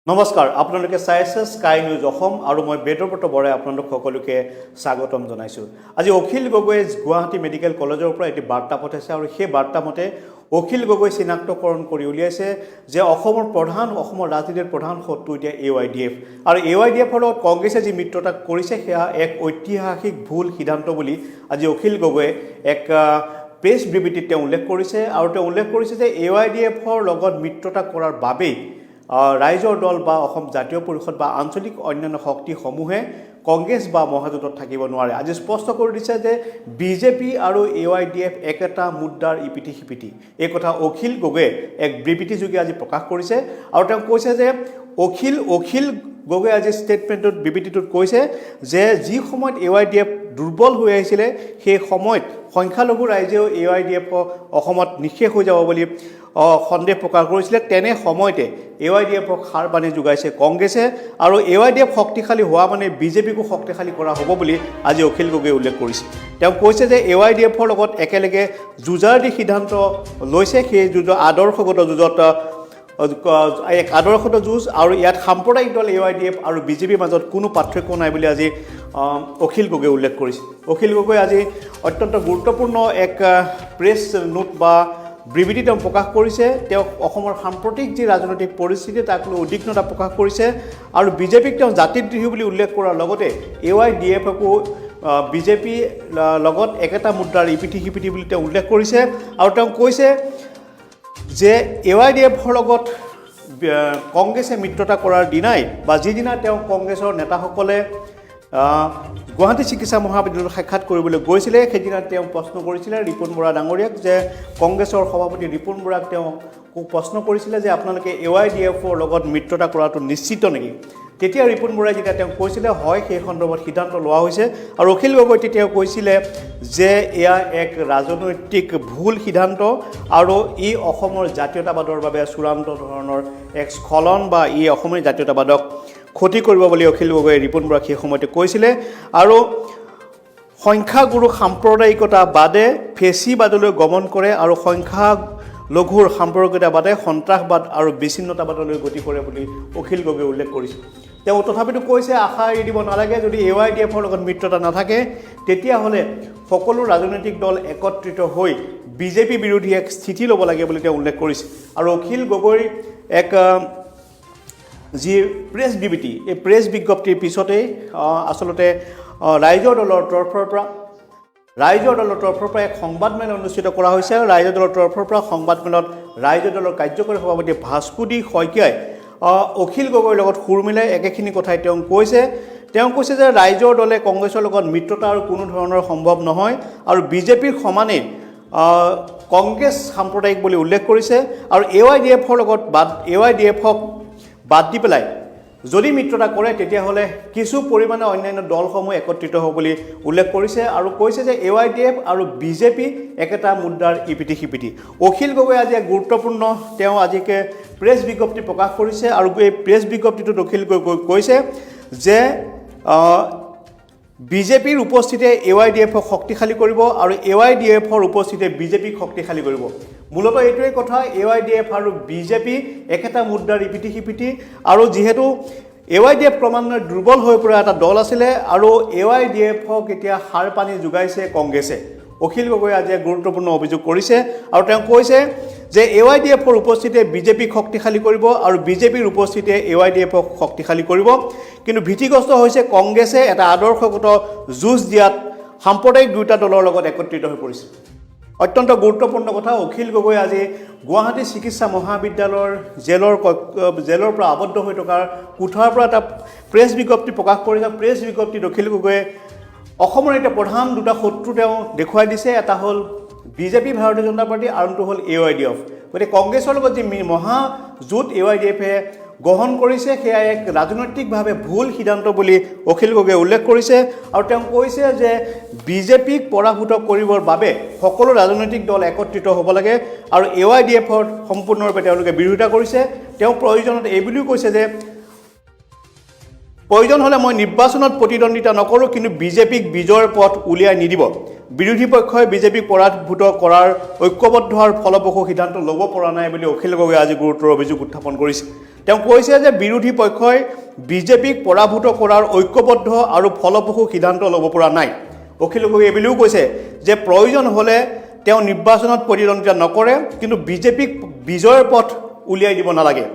নমস্কাৰ আপোনালোকে চাই আছে স্কাই নিউজ অসম আৰু মই বেদব্ৰত বৰাই আপোনালোক সকলোকে স্বাগতম জনাইছো। আজি অখিল গগৈ গুৱাহাটী মেডিকেল কলেজৰ পৰা এটি বাৰ্তা পঠাইছে আৰু সেই বাৰ্তা মতে অখিল গগৈ চিনাক্তকৰণ কৰি উলিয়াইছে যে অসমৰ ৰাজনীতিৰ প্ৰধান শত্ৰু এতিয়া AYDF আৰু AYDF ৰ কংগ্ৰেছে যি মিত্ৰতা কৰিছে সেয়া এক ঐতিহাসিক ভুল সিদ্ধান্ত বুলি আজি অখিল গগৈ এক প্ৰেছ বিবৃতিত তেওঁ উল্লেখ কৰিছে আৰু তেওঁ উল্লেখ কৰিছে যে AYDF ৰ লগত মিত্ৰতা কৰাৰ বাবে ৰাইজৰ দল বা অসম জাতীয় পৰিষদ বা আঞ্চলিক অন্যান্য শক্তিসমূহে কংগ্ৰেছ বা মহাজোঁটত থাকিব নোৱাৰে। আজি স্পষ্ট কৰি দিছে যে বিজেপি আৰু AYDF একেটা মুদ্ৰাৰ ইপিঠি সিপিঠি। এই কথা অখিল গগৈয়ে এক বিবৃতিযোগে আজি প্ৰকাশ কৰিছে আৰু তেওঁ কৈছে যে অখিল গগৈ আজি ষ্টেটমেণ্টত বিবৃতিটোত কৈছে যে যি সময়ত AYDF দুৰ্বল হৈ আহিছিলে সেই সময়ত সংখ্যালঘু ৰাইজেও AYDF অসমত নিঃশেষ হৈ যাব বুলি সন্দেহ প্ৰকাশ কৰিছিলে। তেনে সময়তে AYDFক সাৰ পানী যোগাইছে কংগ্ৰেছে আৰু AYDF শক্তিশালী হোৱা মানে বিজেপিকো শক্তিশালী কৰা হ'ব বুলি আজি অখিল গগৈয়ে উল্লেখ কৰিছে। তেওঁ কৈছে যে AYDFৰ লগত একেলগে যুঁজাৰ দি সিদ্ধান্ত লৈছে। সেই যুঁজৰ আদৰ্শগত যুঁজত এক আদৰ্শগত যুঁজ আৰু ইয়াত সাম্প্ৰদায়িক দল AYDF আৰু বিজেপিৰ মাজত কোনো পাৰ্থক্য নাই বুলি আজি অখিল গগৈয়ে উল্লেখ কৰিছে। অখিল গগৈ আজি অত্যন্ত গুৰুত্বপূৰ্ণ এক প্ৰেছ নোট বা বিবৃতি তেওঁ প্ৰকাশ কৰিছে। তেওঁ অসমৰ সাম্প্ৰতিক যি ৰাজনৈতিক পৰিস্থিতি তাক লৈ উদ্বিগ্নতা প্ৰকাশ কৰিছে আৰু বিজেপিক তেওঁ জাতিদ্ৰোহী বুলি উল্লেখ কৰাৰ লগতে AYDFকো বিজেপি লগত একেটা মুদ্ৰাৰ ইপিঠি সিপিঠি বুলি তেওঁ উল্লেখ কৰিছে আৰু তেওঁ কৈছে যে AYDFৰ লগত কংগ্ৰেছে মিত্ৰতা কৰাৰ দিনাই বা যিদিনা তেওঁ কংগ্ৰেছৰ নেতাসকলে গুৱাহাটী চিকিৎসা মহাবিদ্যালয়ত সাক্ষাৎ কৰিবলৈ গৈছিলে সেইদিনা তেওঁ প্ৰশ্ন কৰিছিলে ৰিপুণ বৰা ডাঙৰীয়াক যে কংগ্ৰেছৰ সভাপতি ৰিপুণ বৰাক তেওঁ প্ৰশ্ন কৰিছিলে যে আপোনালোকে AYDFৰ লগত মিত্ৰতা কৰাটো নিশ্চিত নেকি। তেতিয়া ৰিপুণ বৰাই যেতিয়া তেওঁ কৈছিলে হয় সেই সন্দৰ্ভত সিদ্ধান্ত লোৱা হৈছে আৰু অখিল গগৈ তেতিয়া কৈছিলে যে এয়া এক ৰাজনৈতিক ভুল সিদ্ধান্ত আৰু ই অসমৰ জাতীয়তাবাদৰ বাবে চূড়ান্ত ধৰণৰ এক স্খলন বা ই অসমৰ জাতীয়তাবাদক ক্ষতি কৰিব বুলি অখিল গগৈয়ে ৰিপুণ বৰাক সেই সময়তে কৈছিলে আৰু সংখ্যাগুৰু সাম্প্ৰদায়িকতা বাদে ফেচিবাদলৈ গমন কৰে আৰু সংখ্যালঘুৰ সাম্প্ৰদায়িকতাবাদে সন্ত্ৰাসবাদ আৰু বিচ্ছিন্নতাবাদলৈ গতি কৰে বুলি অখিল গগৈয়ে উল্লেখ কৰিছে। তেওঁ তথাপিতো কৈছে আশা এৰি দিব নালাগে, যদি AYDFৰ লগত মিত্ৰতা নাথাকে তেতিয়াহ'লে সকলো ৰাজনৈতিক দল একত্ৰিত হৈ বিজেপি বিৰোধী এক স্থিতি ল'ব লাগে বুলি তেওঁ উল্লেখ কৰিছে। আৰু অখিল গগৈৰ এক যি প্ৰেছ বিবৃতি এই প্ৰেছ বিজ্ঞপ্তিৰ পিছতেই আচলতে ৰাইজৰ দলৰ তৰফৰ পৰা এক সংবাদমেল অনুষ্ঠিত কৰা হৈছে আৰু ৰাইজৰ দলৰ তৰফৰ পৰা সংবাদমেলত ৰাইজৰ দলৰ কাৰ্যকৰী সভাপতি ভাস্কুদি শইকীয়াই অখিল গগৈৰ লগত সুৰ মিলাই একেখিনি কথাই তেওঁ কৈছে যে ৰাইজৰ দলে কংগ্ৰেছৰ লগত মিত্ৰতা আৰু কোনো ধৰণৰ সম্ভৱ নহয় আৰু বিজেপিৰ সমানে কংগ্ৰেছ সাম্প্ৰদায়িক বুলি উল্লেখ কৰিছে আৰু AYDFক বাদ দি পেলাই যদি মিত্ৰতা কৰে তেতিয়াহ'লে কিছু পৰিমাণে অন্যান্য দলসমূহ একত্ৰিত হ'ব বুলি উল্লেখ কৰিছে আৰু কৈছে যে AYDF আৰু বিজেপি একেটা মুদ্ৰাৰ ইপিঠি সিপিঠি। অখিল গগৈ আজি এক গুৰুত্বপূৰ্ণ তেওঁ আজিকে প্ৰেছ বিজ্ঞপ্তি প্ৰকাশ কৰিছে আৰু এই প্ৰেছ বিজ্ঞপ্তিটোত অখিল গগৈ কৈছে যে বিজেপিৰ উপস্থিতিয়ে AYDFক শক্তিশালী কৰিব আৰু AYDFৰ উপস্থিতিয়ে বিজেপিক শক্তিশালী কৰিব। মূলত এইটোৱে কথা, AYDF আৰু বিজেপি একেটা মুদ্ৰাৰ ইপিঠি সিপিঠি আৰু যিহেতু AYDF ক্ৰমান্বয়ে দুৰ্বল হৈ পৰা এটা দল আছিলে আৰু AYDFক এতিয়া সাৰ পানী যোগাইছে কংগ্ৰেছে। অখিল গগৈয়ে আজি এক গুৰুত্বপূৰ্ণ অভিযোগ কৰিছে আৰু তেওঁ কৈছে যে AYDFৰ উপস্থিতিয়ে বিজেপিক শক্তিশালী কৰিব আৰু বিজেপিৰ উপস্থিতিয়ে AYDFক শক্তিশালী কৰিব। কিন্তু ভীতিগ্ৰস্ত হৈছে কংগ্ৰেছে এটা আদৰ্শগত যুঁজ দিয়াত সাম্প্ৰদায়িক দুটা দলৰ লগত একত্ৰিত হৈ পৰিছে। অত্যন্ত গুৰুত্বপূৰ্ণ কথা। অখিল গগৈ আজি গুৱাহাটী চিকিৎসা মহাবিদ্যালয়ৰ জেলৰ পৰা আবদ্ধ হৈ থকাৰ কোঠাৰ পৰা এটা প্ৰেছ বিজ্ঞপ্তি প্ৰকাশ কৰিছে। প্ৰেছ বিজ্ঞপ্তিত অখিল গগৈয়ে অসমৰ এতিয়া প্ৰধান দুটা শত্ৰু তেওঁ দেখুৱাই দিছে। এটা হ'ল বিজেপি ভাৰতীয় জনতা পাৰ্টি আৰু আনটো হ'ল AYDF। গতিকে কংগ্ৰেছৰ লগত যি মহাজোঁট AYDFে গ্ৰহণ কৰিছে সেয়া এক ৰাজনৈতিকভাৱে ভুল সিদ্ধান্ত বুলি অখিল গগৈয়ে উল্লেখ কৰিছে আৰু তেওঁ কৈছে যে বিজেপিক পৰাভূত কৰিবৰ বাবে সকলো ৰাজনৈতিক দল একত্ৰিত হ'ব লাগে আৰু AYDFৰ সম্পূৰ্ণৰূপে তেওঁলোকে বিৰোধিতা কৰিছে। তেওঁ প্ৰয়োজনত এই বুলিও কৈছে যে প্ৰয়োজন হ'লে মই নিৰ্বাচনত প্ৰতিদ্বন্দ্বিতা নকৰোঁ, কিন্তু বিজেপিক বিজয়ৰ পথ উলিয়াই নিদিব। বিৰোধী পক্ষই বিজেপিক পৰাভূত কৰাৰ ঐক্যবদ্ধ আৰু ফলপ্ৰসূ সিদ্ধান্ত ল'ব পৰা নাই বুলি অখিল গগৈয়ে আজি গুৰুতৰ অভিযোগ উত্থাপন কৰিছে। তেওঁ কৈছে যে বিৰোধী পক্ষই বিজেপিক পৰাভূত কৰাৰ ঐক্যবদ্ধ আৰু ফলপ্ৰসূ সিদ্ধান্ত ল'ব পৰা নাই। অখিল গগৈ এইবুলিও কৈছে যে প্ৰয়োজন হ'লে তেওঁ নিৰ্বাচনত প্ৰতিদ্বন্দ্বিতা নকৰে, কিন্তু বিজেপিক বিজয়ৰ পথ উলিয়াই দিব নালাগে।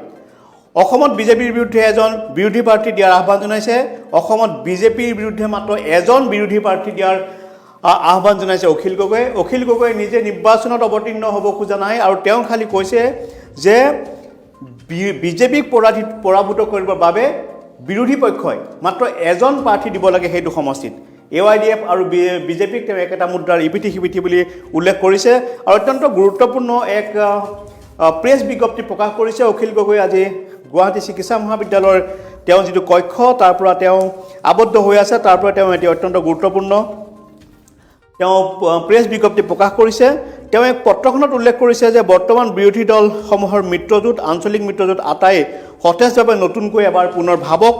অসমত বিজেপিৰ বিৰুদ্ধে এজন বিৰোধী প্ৰাৰ্থী দিয়াৰ আহ্বান জনাইছে। অসমত বিজেপিৰ বিৰুদ্ধে মাত্ৰ এজন বিৰোধী প্ৰাৰ্থী দিয়াৰ আহ্বান জনাইছে অখিল গগৈয়ে। অখিল গগৈ নিজে নিৰ্বাচনত অৱতীৰ্ণ হ'ব খোজা নাই আৰু তেওঁ খালি কৈছে যে বিজেপিক পৰাভূত কৰিবৰ বাবে বিৰোধী পক্ষই মাত্ৰ এজন প্ৰাৰ্থী দিব লাগে সেইটো সমষ্টিত। AYDF আৰু বিজেপিক তেওঁ একেটা মুদ্ৰাৰ ইপিঠি সিপিঠি বুলি উল্লেখ কৰিছে আৰু অত্যন্ত গুৰুত্বপূৰ্ণ এক প্ৰেছ বিজ্ঞপ্তি প্ৰকাশ কৰিছে অখিল গগৈ আজি গুৱাহাটী চিকিৎসা মহাবিদ্যালয়ৰ তেওঁ যিটো কক্ষ তাৰ পৰা তেওঁ আবদ্ধ হৈ আছে, তাৰ পৰা তেওঁ এতিয়া অত্যন্ত গুৰুত্বপূৰ্ণ তেওঁ প্ৰেছ বিজ্ঞপ্তি প্ৰকাশ কৰিছে। তেওঁ এক পত্ৰখনত উল্লেখ কৰিছে যে বৰ্তমান বিৰোধী দলসমূহৰ মিত্ৰজোঁট, আঞ্চলিক মিত্ৰজোঁট আটাই সতেজভাৱে নতুনকৈ এবাৰ পুনৰ ভাবক।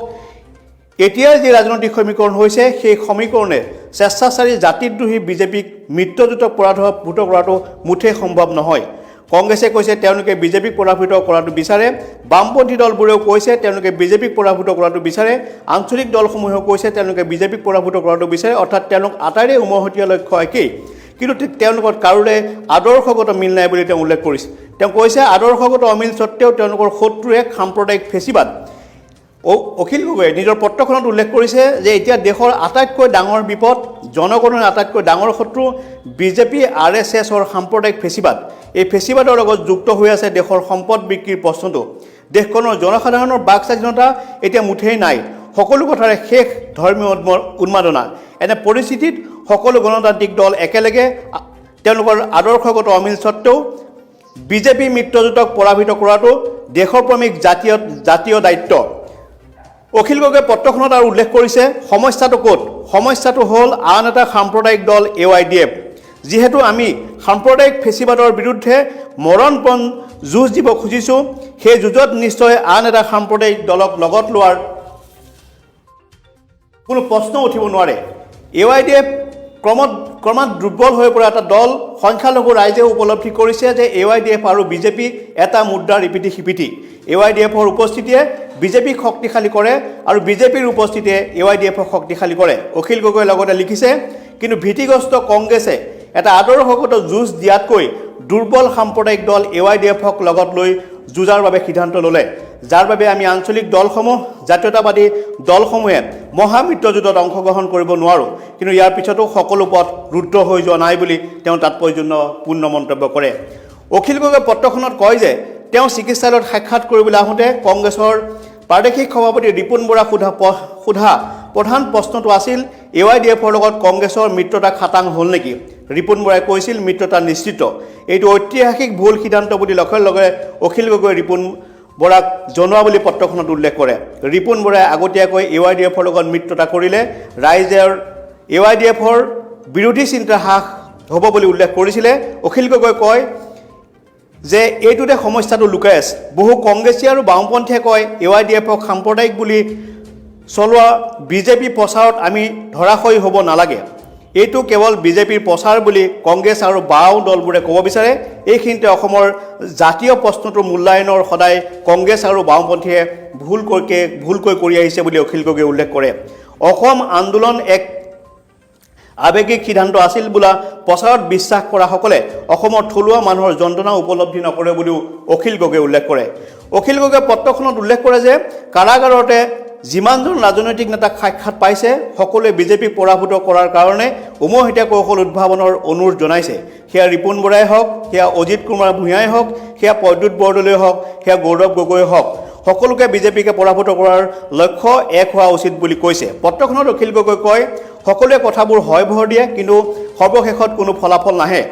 এতিয়াৰ যি ৰাজনৈতিক সমীকৰণ হৈছে সেই সমীকৰণে স্বেচ্ছাচাৰী জাতিদ্ৰোহী বিজেপিক মিত্ৰজোঁটক পৰাভূত কৰাটো মুঠেই সম্ভৱ নহয়। কংগ্ৰেছে কৈছে তেওঁলোকে বিজেপিক পৰাভূত কৰাটো বিচাৰে, বামপন্থী দলবোৰেও কৈছে তেওঁলোকে বিজেপিক পৰাভূত কৰাটো বিচাৰে, আঞ্চলিক দলসমূহেও কৈছে তেওঁলোকে বিজেপিক পৰাভূত কৰাটো বিচাৰে। অৰ্থাৎ তেওঁলোক আটাইৰে উমৈহতীয়া লক্ষ্য একেই, কিন্তু তেওঁলোকৰ কাৰোৰে আদৰ্শগত মিল নাই বুলি তেওঁ উল্লেখ কৰিছে। তেওঁ কৈছে আদৰ্শগত অমিল স্বত্তেও তেওঁলোকৰ শত্ৰু এক সাম্প্ৰদায়িক ফেচিবাদ। অখিল গগৈয়ে নিজৰ পত্ৰখনত উল্লেখ কৰিছে যে এতিয়া দেশৰ আটাইতকৈ ডাঙৰ বিপদ, জনগণৰ আটাইতকৈ ডাঙৰ শত্ৰু বিজেপি RSSৰ সাম্প্ৰদায়িক ফেচিবাদ। এই ফেচিবাদৰ লগত যুক্ত হৈ আছে দেশৰ সম্পদ বিক্ৰীৰ প্ৰশ্নটো। দেশখনৰ জনসাধাৰণৰ বাক স্বাধীনতা এতিয়া মুঠেই নাই, সকলো কথাৰে শেষ ধৰ্মীয় উন্মাদনা। এনে পৰিস্থিতিত সকলো গণতান্ত্ৰিক দল একেলগে তেওঁলোকৰ আদৰ্শগত অমিল স্বত্তেও বিজেপি মিত্ৰজোঁটক পৰাভূত কৰাটো দেশপ্ৰেমিক জাতীয় দায়িত্ব। অখিল গগৈয়ে পত্ৰখনত আৰু উল্লেখ কৰিছে সমস্যাটো ক'ত? সমস্যাটো হ'ল আন এটা সাম্প্ৰদায়িক দল AYDF। যিহেতু আমি সাম্প্ৰদায়িক ফেচিবাদৰ বিৰুদ্ধে মৰণপণ যুঁজ দিব খুজিছোঁ, সেই যুঁজত নিশ্চয় আন এটা সাম্প্ৰদায়িক দলক লগত লোৱাৰ কোনো প্ৰশ্ন উঠিব নোৱাৰে। AYDF ক্ৰমাৎ দুৰ্বল হৈ পৰা এটা দল। সংখ্যালঘু ৰাইজে উপলব্ধি কৰিছে যে AYDF আৰু বিজেপি এটা মুদ্ৰাৰ ইপিঠি সিপিঠি। AYDFৰ উপস্থিতিয়ে বিজেপিক শক্তিশালী কৰে আৰু বিজেপিৰ উপস্থিতিয়ে AYDFক শক্তিশালী কৰে। অখিল গগৈয়ে লগতে লিখিছে, কিন্তু ভীতিগ্ৰস্ত কংগ্ৰেছে এটা আদৰ্শগত যুঁজ দিয়াতকৈ দুৰ্বল সাম্প্ৰদায়িক দল AYDFক লগত লৈ যুঁজাৰ বাবে সিদ্ধান্ত ল'লে, যাৰ বাবে আমি আঞ্চলিক দলসমূহ, জাতীয়তাবাদী দলসমূহে মহামিত্ৰজোঁটত অংশগ্ৰহণ কৰিব নোৱাৰোঁ। কিন্তু ইয়াৰ পিছতো সকলো পথ ৰুদ্ধ হৈ যোৱা নাই বুলি তেওঁ তাৎপৰ্যপূৰ্ণ মন্তব্য কৰে। অখিল গগৈয়ে পত্ৰখনত কয় যে তেওঁ চিকিৎসালয়ত সাক্ষাৎ কৰিবলৈ আহোঁতে কংগ্ৰেছৰ প্ৰাদেশিক সভাপতি ৰিপুণ বৰা সোধা প্ৰধান প্ৰশ্নটো আছিল AYDFৰ লগত কংগ্ৰেছৰ মিত্ৰতা খাটাং হ'ল নেকি? ৰিপুণ বৰাই কৈছিল মিত্ৰতা নিশ্চিত। এইটো ঐতিহাসিক ভুল সিদ্ধান্ত বুলি লগে লগে অখিল গগৈয়ে ৰিপুণ বৰাক জনোৱা বুলি পত্ৰখনত উল্লেখ কৰে। ৰিপুণ বৰাই আগতীয়াকৈ AYDFৰ লগত মিত্ৰতা কৰিলে ৰাইজৰ AYDFৰ বিৰোধী চিন্তা হ্ৰাস হ'ব বুলি উল্লেখ কৰিছিলে। অখিল গগৈয়ে কয় যে এইটোতে সমস্যাটো লুকাই আছে। বহু কংগ্ৰেছী আৰু বাওঁপন্থীয়ে কয় AYDFক সাম্প্ৰদায়িক বুলি চলোৱা বিজেপি প্ৰচাৰত আমি ধৰাশয়ী হ'ব নালাগে। এইটো কেৱল বিজেপিৰ প্ৰচাৰ বুলি কংগ্ৰেছ আৰু বাওঁ দলবোৰে ক'ব বিচাৰে। এইখিনিতে অসমৰ জাতীয় প্ৰশ্নটোৰ মূল্যায়নৰ সদায় কংগ্ৰেছ আৰু বাওঁপন্থীয়ে ভুলকৈ কৰি আহিছে বুলি অখিল গগৈয়ে উল্লেখ কৰে। অসম আন্দোলন এক আৱেগিক সিদ্ধান্ত আছিল বোলা প্ৰচাৰত বিশ্বাস কৰাসকলে অসমৰ থলুৱা মানুহৰ যন্ত্ৰণা উপলব্ধি নকৰে বুলিও অখিল গগৈয়ে উল্লেখ কৰে। অখিল গগৈয়ে পত্ৰখনত উল্লেখ কৰে যে কাৰাগাৰতে যিমানজন ৰাজনৈতিক নেতাক সাক্ষাৎ পাইছে সকলোৱে বিজেপিক পৰাভূত কৰাৰ কাৰণে উমৈহতীয়া কৌশল উদ্ভাৱনৰ অনুৰোধ জনাইছে। সেয়া ৰিপুণ বৰাই হওক, সেয়া অজিত কুমাৰ ভূঞাই হওক, সেয়া প্ৰদ্যুৎ বৰদলৈ হওক, সেয়া গৌৰৱ গগৈ হওক, সকলোকে বিজেপিকে পৰাভূত কৰাৰ লক্ষ্য এক হোৱা উচিত বুলি কৈছে। পত্ৰখনত অখিল গগৈ কয় সকলোৱে কথাবোৰ হয় ভৰ দিয়ে, কিন্তু সৰ্বশেষত কোনো ফলাফল নাহে।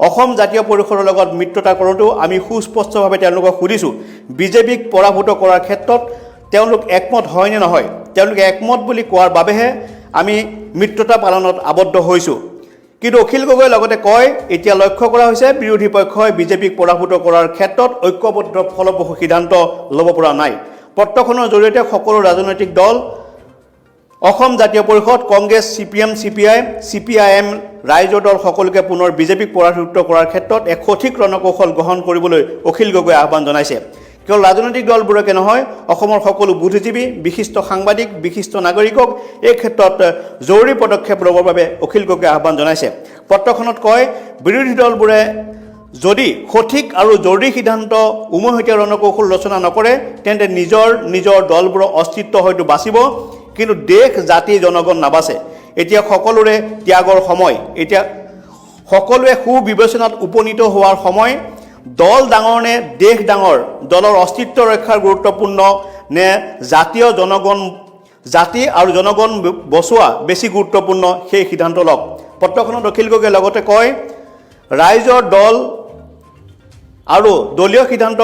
অসম জাতীয় পৰিষদৰ লগত মিত্ৰতা কৰোঁতেও আমি সুস্পষ্টভাৱে তেওঁলোকক সুধিছোঁ বিজেপিক পৰাভূত কৰাৰ ক্ষেত্ৰত তেওঁলোক একমত হয় নে নহয়। তেওঁলোকে একমত বুলি কোৱাৰ বাবেহে আমি মিত্ৰতা পালনত আবদ্ধ হৈছোঁ। কিন্তু অখিল গগৈয়ে লগতে কয় এতিয়া লক্ষ্য কৰা হৈছে বিৰোধী পক্ষই বিজেপিক পৰাভূত কৰাৰ ক্ষেত্ৰত ঐক্যবদ্ধ ফলপ্ৰসূ সিদ্ধান্ত ল'ব পৰা নাই। পত্ৰখনৰ জৰিয়তে সকলো ৰাজনৈতিক দল, অসম জাতীয় পৰিষদ, কংগ্ৰেছ, CPM, CPI, CPIM, ৰাইজৰ দল সকলোকে পুনৰ বিজেপিক পৰাভূত কৰাৰ ক্ষেত্ৰত এক সঠিক ৰণকৌশল গ্ৰহণ কৰিবলৈ অখিল গগৈয়ে আহ্বান জনাইছে। কেৱল ৰাজনৈতিক দলবোৰকে নহয় অসমৰ সকলো বুদ্ধিজীৱী বিশিষ্ট সাংবাদিক বিশিষ্ট নাগৰিকক এই ক্ষেত্ৰত জৰুৰী পদক্ষেপ ল'বৰ বাবে অখিল গগৈয়ে আহ্বান জনাইছে পত্ৰখনত কয় বিৰোধী দলবোৰে যদি সঠিক আৰু জৰুৰী সিদ্ধান্ত উমৈহতীয়া ৰণকৌশল ৰচনা নকৰে তেন্তে নিজৰ দলবোৰৰ অস্তিত্ব হয়তো বাচিব কিন্তু দেশ জাতি জনগণ নাবাচে এতিয়া সকলোৰে ত্যাগৰ সময় এতিয়া সকলোৱে সুবিবেচনাত উপনীত হোৱাৰ সময় দল ডাঙৰ নে দেশ ডাঙৰ দলৰ অস্তিত্ব ৰক্ষাৰ গুৰুত্বপূৰ্ণ নে জাতি আৰু জনগণ বচোৱা বেছি গুৰুত্বপূৰ্ণ সেই সিদ্ধান্ত লওক পত্ৰখনত অখিল গগৈয়ে লগতে কয় ৰাইজৰ দল আৰু দলীয় সিদ্ধান্ত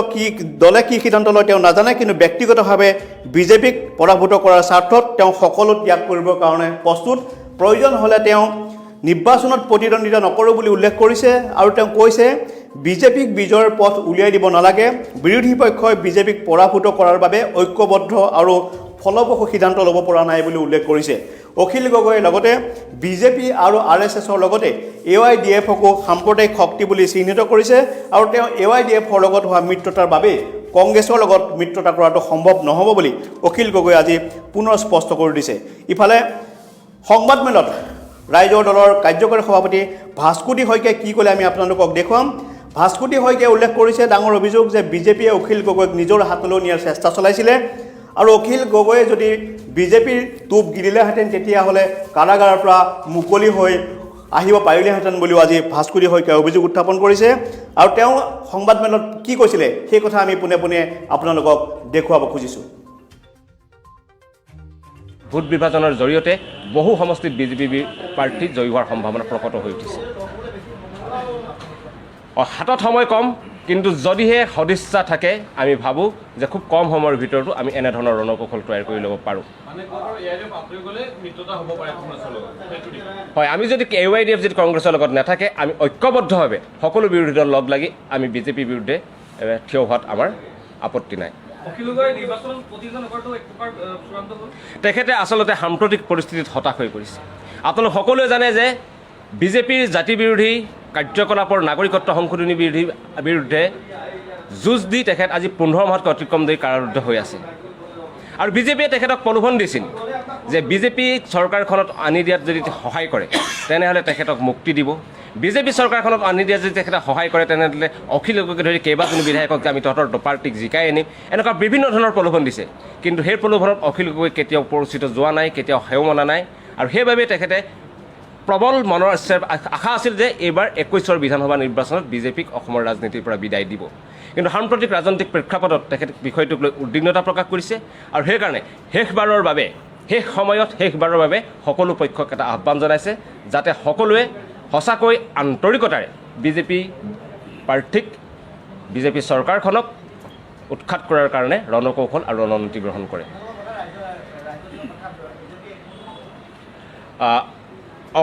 দলে কি সিদ্ধান্ত লয় তেওঁ নাজানে কিন্তু ব্যক্তিগতভাৱে বিজেপিক পৰাভূত কৰাৰ স্বাৰ্থত তেওঁ সকলো ত্যাগ কৰিবৰ কাৰণে প্ৰস্তুত প্ৰয়োজন হ'লে তেওঁ নিৰ্বাচনত প্ৰতিদ্বন্দ্বিতা নকৰোঁ বুলি উল্লেখ কৰিছে আৰু তেওঁ কৈছে বিজেপিক বিজয়ৰ পথ উলিয়াই দিব নালাগে বিৰোধী পক্ষই বিজেপিক পৰাভূত কৰাৰ বাবে ঐক্যবদ্ধ আৰু ফলপ্ৰসূ সিদ্ধান্ত ল'ব পৰা নাই বুলি উল্লেখ কৰিছে অখিল গগৈয়ে লগতে বিজেপি আৰু RSSৰ লগতে AYDFকো সাম্প্ৰদায়িক শক্তি বুলি চিহ্নিত কৰিছে আৰু তেওঁ AYDFৰ লগত হোৱা মিত্ৰতাৰ বাবে কংগ্ৰেছৰ লগত মিত্ৰতা কৰাটো সম্ভৱ নহ'ব বুলি অখিল গগৈয়ে আজি পুনৰ স্পষ্ট কৰি দিছে ইফালে সংবাদমেলত ৰাইজৰ দলৰ কাৰ্যকৰী সভাপতি ভাস্কুতি শইকীয়াই কি ক'লে আমি আপোনালোকক দেখুৱাম ভাস্কুতি শইকীয়াই উল্লেখ কৰিছে ডাঙৰ অভিযোগ যে বিজেপিয়ে অখিল গগৈক নিজৰ হাতলৈ নিয়াৰ চেষ্টা চলাইছিলে আৰু অখিল গগৈয়ে যদি বিজেপিৰ টোপ গিলিলেহেঁতেন তেতিয়াহ'লে কাৰাগাৰৰ পৰা মুকলি হৈ আহিব পাৰিলেহেঁতেন বুলিও আজি ভাস্কুতি শইকীয়াই অভিযোগ উত্থাপন কৰিছে আৰু তেওঁ সংবাদমেলত কি কৈছিলে সেই কথা আমি পোনে পোনে আপোনালোকক দেখুৱাব খুজিছোঁ ভোট বিভাজনৰ জৰিয়তে বহু সমষ্টিত বিজেপি প্ৰাৰ্থী জয়ী হোৱাৰ সম্ভাৱনা প্ৰকট হৈ উঠিছে হাতত সময় কম কিন্তু যদিহে সদিচ্ছা থাকে আমি ভাবোঁ যে খুব কম সময়ৰ ভিতৰতো আমি এনেধৰণৰ ৰণকৌশল তৈয়াৰ কৰি ল'ব পাৰোঁ হয় আমি যদি AYDF যদি কংগ্ৰেছৰ লগত নাথাকে আমি ঐক্যবদ্ধভাৱে সকলো বিৰোধী দল লগ লাগি আমি বিজেপিৰ বিৰুদ্ধে থিয় হোৱাত আমাৰ আপত্তি নাই তেখেতে আচলতে সাম্প্ৰতিক পৰিস্থিতিত হতাশ হৈ পৰিছে আপোনালোক সকলোৱে জানে যে বিজেপিৰ জাতি বিৰোধী কাৰ্যকলাপৰ নাগৰিকত্ব সংশোধনী বিৰুদ্ধে যুঁজ দি তেখেত আজি 15 মাহতকৈ অতিক্ৰম ধৰি কাৰাৰুদ্ধ হৈ আছে আৰু বিজেপিয়ে তেখেতক প্ৰলোভন দিছিল যে বিজেপি চৰকাৰখনত আনি দিয়াত যদি সহায় কৰে তেনেহ'লে তেখেতক মুক্তি দিব বিজেপি চৰকাৰখনত আনি দিয়াত যদি তেখেতে সহায় কৰে তেনেহ'লে অখিল গগৈকে ধৰি কেইবাজনো বিধায়কক আমি তহঁতৰ পাৰ্টিক জিকাই আনিম এনেকুৱা বিভিন্ন ধৰণৰ প্ৰলোভন দিছে কিন্তু সেই প্ৰলোভনত অখিল গগৈ কেতিয়াও পৰিচিত যোৱা নাই কেতিয়াও সেও মনা নাই আৰু সেইবাবে তেখেতে প্ৰবল মনৰ আশা আছিল যে এইবাৰ 21ৰ বিধানসভা নিৰ্বাচনত বিজেপিক অসমৰ ৰাজনীতিৰ পৰা বিদায় দিব কিন্তু সাম্প্ৰতিক ৰাজনৈতিক প্ৰেক্ষাপটত তেখেতে বিষয়টোক লৈ উদ্বিগ্নতা প্ৰকাশ কৰিছে আৰু সেইকাৰণে শেষবাৰৰ বাবে সকলো পক্ষক এটা আহ্বান জনাইছে যাতে সকলোৱে সঁচাকৈ আন্তৰিকতাৰে বিজেপি প্ৰাৰ্থীক বিজেপি চৰকাৰখনক উৎখাত কৰাৰ কাৰণে ৰণকৌশল আৰু ৰণনীতি গ্ৰহণ কৰে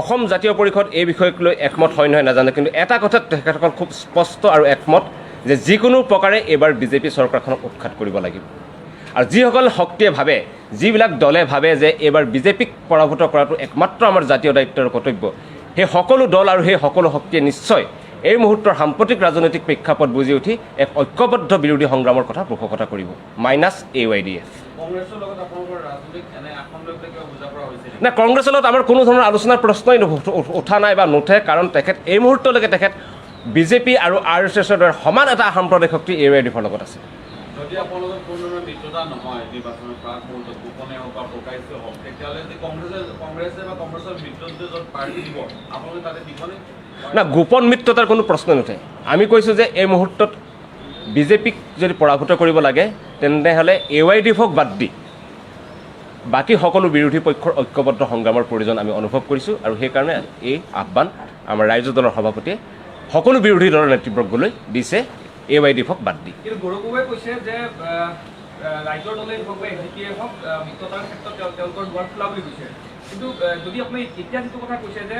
অসম জাতীয় পৰিষদ এই বিষয়ক লৈ একমত হয় নহয় নাজানে কিন্তু এটা কথাত তেখেতসকল খুব স্পষ্ট আৰু একমত যে যিকোনো প্ৰকাৰে এইবাৰ বিজেপি চৰকাৰখনক উৎখাত কৰিব লাগিব আৰু যিসকল শক্তিয়ে ভাবে যিবিলাক দলে ভাবে যে এইবাৰ বিজেপিক পৰাভূত কৰাটো একমাত্ৰ আমাৰ জাতীয় দায়িত্ব আৰু কৰ্তব্য সেই সকলো দল আৰু সেই সকলো শক্তিয়ে নিশ্চয় এই মুহূৰ্তৰ সাম্প্ৰতিক ৰাজনৈতিক প্ৰেক্ষাপট বুজি উঠি এক ঐক্যবদ্ধ বিৰোধী সংগ্ৰামৰ কথা পোষকতা কৰিব মাইনাছ AYDF না কংগ্ৰেছৰ লগত আমাৰ কোনো ধৰণৰ আলোচনাৰ প্ৰশ্নই উঠা নাই বা নুঠে কাৰণ তেখেত এই মুহূৰ্তলৈকে তেখেত বিজেপি আৰু RSSৰ দৰে সমান এটা সাম্প্ৰদায়িক শক্তি AYDFৰ লগত আছে যদি আপোনালোকৰ কোনো মিত্ৰতা নহয় নিৰ্বাচনৰ প্ৰাক মুহূৰ্তত গোপনে হওক বা প্ৰকাশ্যে হওক তেতিয়াহ'লে যদি কংগ্ৰেছে বা কংগ্ৰেছৰ মিত্ৰতা য'ত পাৰ্টি দিব আপোনালোকে তাতে দিবনে না গোপন মিত্ৰতাৰ কোনো প্ৰশ্ন নুঠে আমি কৈছোঁ যে এই মুহূৰ্তত বিজেপিক যদি পৰাভূত কৰিব লাগে তেনেহ'লে AYDFক বাদ দি বাকী সকলো বিৰোধী পক্ষৰ ঐক্যবদ্ধ সংগ্ৰামৰ প্ৰয়োজন আমি অনুভৱ কৰিছোঁ আৰু সেইকাৰণে এই আহ্বান আমাৰ ৰাইজৰ দলৰ সভাপতিয়ে সকলো বিৰোধী দলৰ নেতৃবৰ্গলৈ দিছে AYDFক বাদ দি কিন্তু গৌৰৱে কৈছে যে ৰাইজৰ দলে হওক বা AGPয়ে হওক মিত্ৰতাৰ ক্ষেত্ৰত তেওঁলোকৰ দুৱাৰ খোলা বুলি কৈছে কিন্তু যদি আপুনি এতিয়া যিটো কথা কৈছে যে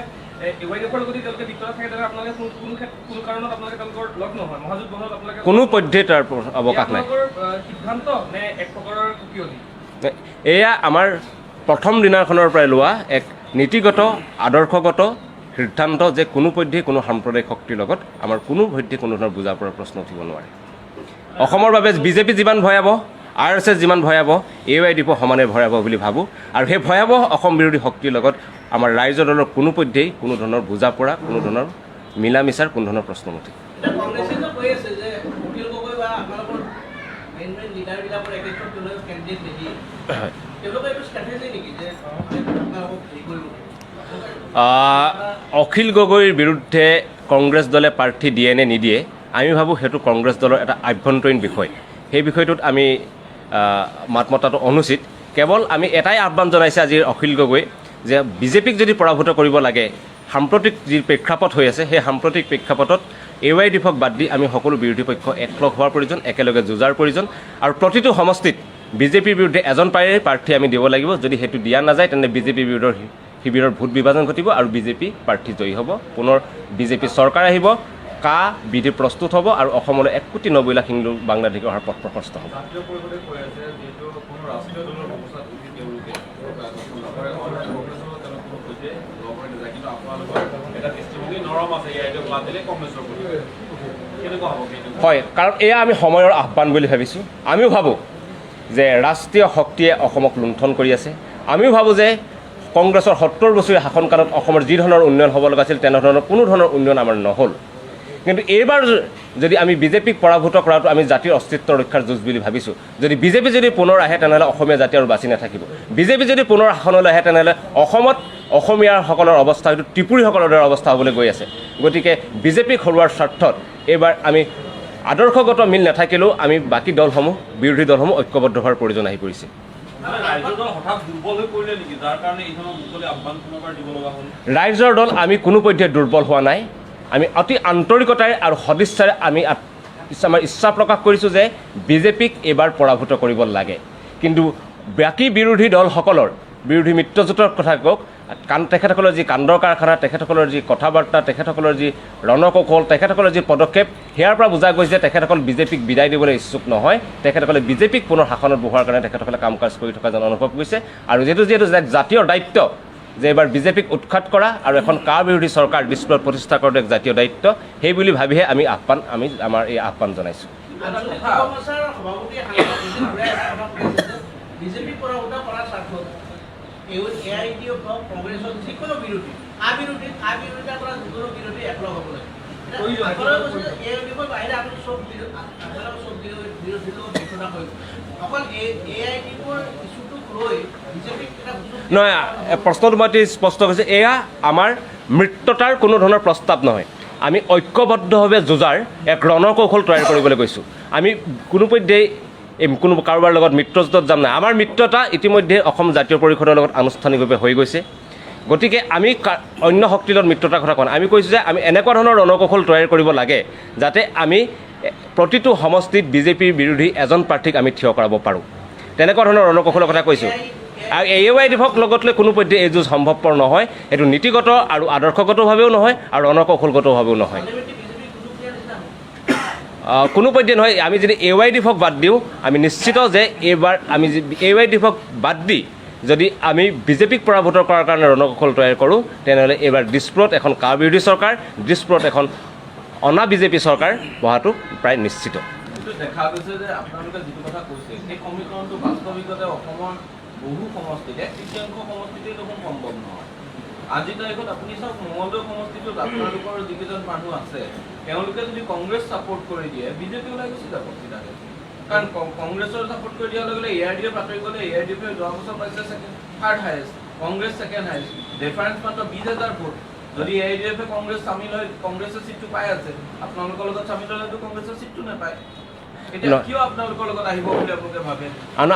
AYDFৰ লগত তেওঁলোকে মিত্ৰতা থাকে তেনেহ'লে আপোনালোকে কোনো কাৰণত আপোনালোকে তেওঁলোকৰ লগ নহয় মহাজোঁট বহনত আপোনালোকে কোনো পধ্যে তাৰ অৱকাশ নাই সিদ্ধান্ত নে এক প্ৰকাৰৰ কুকিয়নি এয়া আমাৰ প্ৰথম দিনাখনৰ পৰাই লোৱা এক নীতিগত আদৰ্শগত সিদ্ধান্ত যে কোনো পধ্যে কোনো সাম্প্ৰদায়িক শক্তিৰ লগত আমাৰ কোনো পধ্যে কোনো ধৰণৰ বুজা পৰাৰ প্ৰশ্ন উঠিব নোৱাৰে অসমৰ বাবে বিজেপি যিমান ভয়াৱহ, RSS যিমান ভয়াৱহ, AYDF সমানে ভয়াৱহ বুলি ভাবোঁ। আৰু সেই ভয়াৱহ অসম বিৰোধী শক্তিৰ লগত আমাৰ ৰাইজৰ দলৰ কোনো পধ্যেই কোনো ধৰণৰ বুজা পৰা, কোনো ধৰণৰ মিলা মিছাৰ কোনো ধৰণৰ প্ৰশ্ন নুঠে। অখিল গগৈৰ বিৰুদ্ধে কংগ্ৰেছ দলে প্ৰাৰ্থী দিয়ে নে নিদিয়ে, আমি ভাবোঁ সেইটো কংগ্ৰেছ দলৰ এটা আভ্যন্তৰীণ বিষয়। সেই বিষয়টোত আমি মাত মতাটো অনুচিত। কেৱল আমি এটাই আহ্বান জনাইছে আজি অখিল গগৈ যে বিজেপিক যদি পৰাভূত কৰিব লাগে, সাম্প্ৰতিক যি প্ৰেক্ষাপট হৈ আছে সেই সাম্প্ৰতিক প্ৰেক্ষাপটত AYDFক বাদ দি আমি সকলো বিৰোধী পক্ষ একলগ হোৱাৰ প্ৰয়োজন, একেলগে যুঁজাৰ প্ৰয়োজন। আৰু প্ৰতিটো সমষ্টিত বিজেপিৰ বিৰুদ্ধে এজন প্ৰাৰ্থী আমি দিব লাগিব। যদি সেইটো দিয়া নাযায় তেন্তে বিজেপি বিৰোধৰ শিবিৰৰ ভোট বিভাজন ঘটিব আৰু বিজেপি প্ৰাৰ্থী জয়ী হ'ব। পুনৰ বিজেপি চৰকাৰ আহিব, বিধি প্ৰস্তুত হ'ব আৰু অসমলৈ 1,90,00,000 হিন্দু বাংলাদেশী অহাৰ পথ প্ৰশস্ত হ'ব। হয়, কাৰণ এয়া আমি সময়ৰ আহ্বান বুলি ভাবিছোঁ। আমিও ভাবোঁ যে ৰাষ্ট্ৰীয় শক্তিয়ে অসমক লুণ্ঠন কৰি আছে। আমিও ভাবোঁ যে কংগ্ৰেছৰ 70 বছৰীয়া শাসনকালত অসমৰ যি ধৰণৰ উন্নয়ন হ'ব লগা আছিল তেনেধৰণৰ কোনো ধৰণৰ উন্নয়ন আমাৰ নহ'ল। কিন্তু এইবাৰ যদি আমি বিজেপিক পৰাভূত কৰাটো আমি জাতিৰ অস্তিত্ব ৰক্ষাৰ যুঁজ বুলি ভাবিছোঁ। যদি বিজেপি যদি পুনৰ আহে তেনেহ'লে অসমীয়া জাতি আৰু বাচি নাথাকিব। বিজেপি যদি পুনৰ শাসনলৈ আহে তেনেহ'লে অসমত অসমীয়াসকলৰ অৱস্থা হয়তো ত্ৰিপুৰীসকলৰ দৰে অৱস্থা হ'বলৈ গৈ আছে। গতিকে বিজেপিক হৰুৱাৰ স্বাৰ্থত এইবাৰ আমি আদৰ্শগত মিল নাথাকিলেও আমি বাকী দলসমূহ, বিৰোধী দলসমূহ ঐক্যবদ্ধ হোৱাৰ প্ৰয়োজন আহি পৰিছে। ৰাইজৰ দল আমি কোনো পধ্যে দুৰ্বল হোৱা নাই। আমি অতি আন্তৰিকতাৰে আৰু সদিচ্ছাৰে আমি আমাৰ ইচ্ছা প্ৰকাশ কৰিছোঁ যে বিজেপিক এইবাৰ পৰাভূত কৰিব লাগে। কিন্তু বাকী বিৰোধী দলসকলৰ বিৰোধী মিত্ৰজোঁটৰ কথা কওক, তেখেতসকলৰ যি কাণ্ডৰ কাৰখানা, তেখেতসকলৰ যি কথা বাৰ্তা, তেখেতসকলৰ যি ৰণকৌশল, তেখেতসকলৰ যি পদক্ষেপ, সেয়াৰ পৰা বুজা গৈছে যে তেখেতসকল বিজেপিক বিদায় দিবলৈ ইচ্ছুক নহয়। তেখেতসকলে বিজেপিক পুনৰ শাসনত বহোৱাৰ কাৰণে তেখেতসকলে কাম কাজ কৰি থকা যেন অনুভৱ কৰিছে। আৰু যিহেতু জাতীয় দায়িত্ব যে এইবাৰ বিজেপিক উৎখাত কৰা আৰু এখন বিৰোধী চৰকাৰ ডিছপ্লত প্ৰতিষ্ঠা কৰাটো এক জাতীয় দায়িত্ব, সেই বুলি ভাবিহে আমি আমাৰ এই আহ্বান জনাইছোঁ। নহয়, প্ৰশ্নটো মই স্পষ্ট কৰিছোঁ, এয়া আমাৰ মৃত্যতাৰ কোনো ধৰণৰ প্ৰস্তাৱ নহয়। আমি ঐক্যবদ্ধভাৱে যুঁজাৰ এক ৰণকৌশল তৈয়াৰ কৰিবলৈ গৈছোঁ। আমি কোনোপধ্যেই কোনো কাৰোবাৰ লগত মিত্ৰজোঁটত যাম নাই। আমাৰ মিত্ৰতা ইতিমধ্যে অসম জাতীয় পৰিষদৰ লগত আনুষ্ঠানিকভাৱে হৈ গৈছে। গতিকে আমি অন্য শক্তিৰ লগত মিত্ৰতাৰ কথা কোৱা নাই। আমি কৈছোঁ যে আমি এনেকুৱা ধৰণৰ ৰণকৌশল তৈয়াৰ কৰিব লাগে যাতে আমি প্ৰতিটো সমষ্টিত বিজেপিৰ বিৰোধী এজন প্ৰাৰ্থীক আমি থিয় কৰাব পাৰোঁ। তেনেকুৱা ধৰণৰ ৰণকৌশলৰ কথা কৈছোঁ। আৰু AYDFক লগত লৈ কোনো পধ্যে এই যুঁজ সম্ভৱপৰ নহয়। এইটো নীতিগত আৰু আদৰ্শগতভাৱেও নহয় আৰু ৰণকৌশলগতভাৱেও নহয়, কোনো পধ্যে নহয়। আমি যদি AYDFক বাদ দিওঁ, আমি নিশ্চিত যে এইবাৰ আমি AYDFক বাদ দি যদি আমি বিজেপিক পৰাভূত কৰাৰ কাৰণে ৰণকৌশল তৈয়াৰ কৰোঁ তেনেহ'লে এইবাৰ দিছপুৰত এখন বিৰোধী চৰকাৰ, দিছপুৰত এখন অনা বিজেপি চৰকাৰ বহাটো প্ৰায় নিশ্চিত। দেখা গৈছে যে আপোনালোকে যিটো কথা কৈছে সেই সমীকৰণটো বাস্তৱিকতে অসমৰ বহু সমষ্টিত 1/3 সমষ্টিতেই দেখোন সম্ভৱ নহয়। আজিৰ তাৰিখত আপুনি চাওক, মঙলদৈ সমষ্টিটোত আপোনালোকৰ যিকেইজন মানুহ আছে তেওঁলোকে যদি কংগ্ৰেছ ছাপোৰ্ট কৰি দিয়ে, বিজেপি ওলাই গুচি যাব চিধাকে। কাৰণ কংগ্ৰেছৰ ছাপোৰ্ট কৰি দিয়াৰ লগে লগে ARDF আঁতৰি গ'লে ARDF যোৱা বছৰ পাইছে third highest, Congress second highest, difference মাত্ৰ 20,000 ভোট। যদি ARDF কংগ্ৰেছ চামিল হয়, কংগ্ৰেছৰ চিটটো পাই আছে, আপোনালোকৰ লগত চামিল হ'লেতো কংগ্ৰেছৰ চিটটো নাপায়।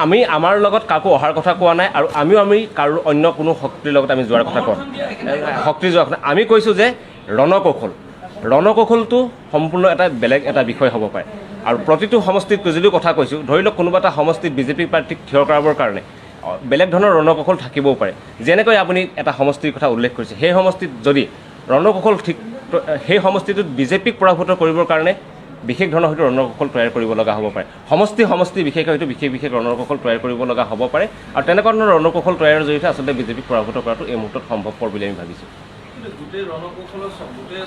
আমি আমাৰ লগত কাকো অহাৰ কথা কোৱা নাই আৰু আমি কাৰো অন্য কোনো শক্তিৰ লগত আমি যোৱাৰ কথা কোৱা নাই। আমি কৈছোঁ যে ৰণকৌশলটো সম্পূৰ্ণ এটা বেলেগ এটা বিষয় হ'ব পাৰে। আৰু প্ৰতিটো সমষ্টিত যদিও কথা কৈছোঁ, ধৰি লওক কোনোবা এটা সমষ্টিত বিজেপি প্ৰাৰ্থীক থিয় কৰাবৰ কাৰণে বেলেগ ধৰণৰ ৰণকৌশল থাকিবও পাৰে। যেনেকৈ আপুনি এটা সমষ্টিৰ কথা উল্লেখ কৰিছে, সেই সমষ্টিত যদি ৰণকৌশল সেই সমষ্টিটোত বিজেপিক পৰাভূত কৰিবৰ কাৰণে বিশেষ ধৰণৰ হয়তো ৰণকৌশল তৈয়াৰ কৰিব লগা হ'ব পাৰে। সমষ্টি বিশেষকৈ হয়তো বিশেষ ৰণকৌশল তৈয়াৰ কৰিব লগা হ'ব পাৰে। আৰু তেনেকুৱা ধৰণৰ ৰণকৌশল তৈয়াৰৰ জৰিয়তে আচলতে বিজেপিক পৰাভূত কৰাটো এই মুহূৰ্তত সম্ভৱপৰ বুলি আমি ভাবিছোঁ। কিন্তু গোটেই ৰণকৌশলৰ গোটেই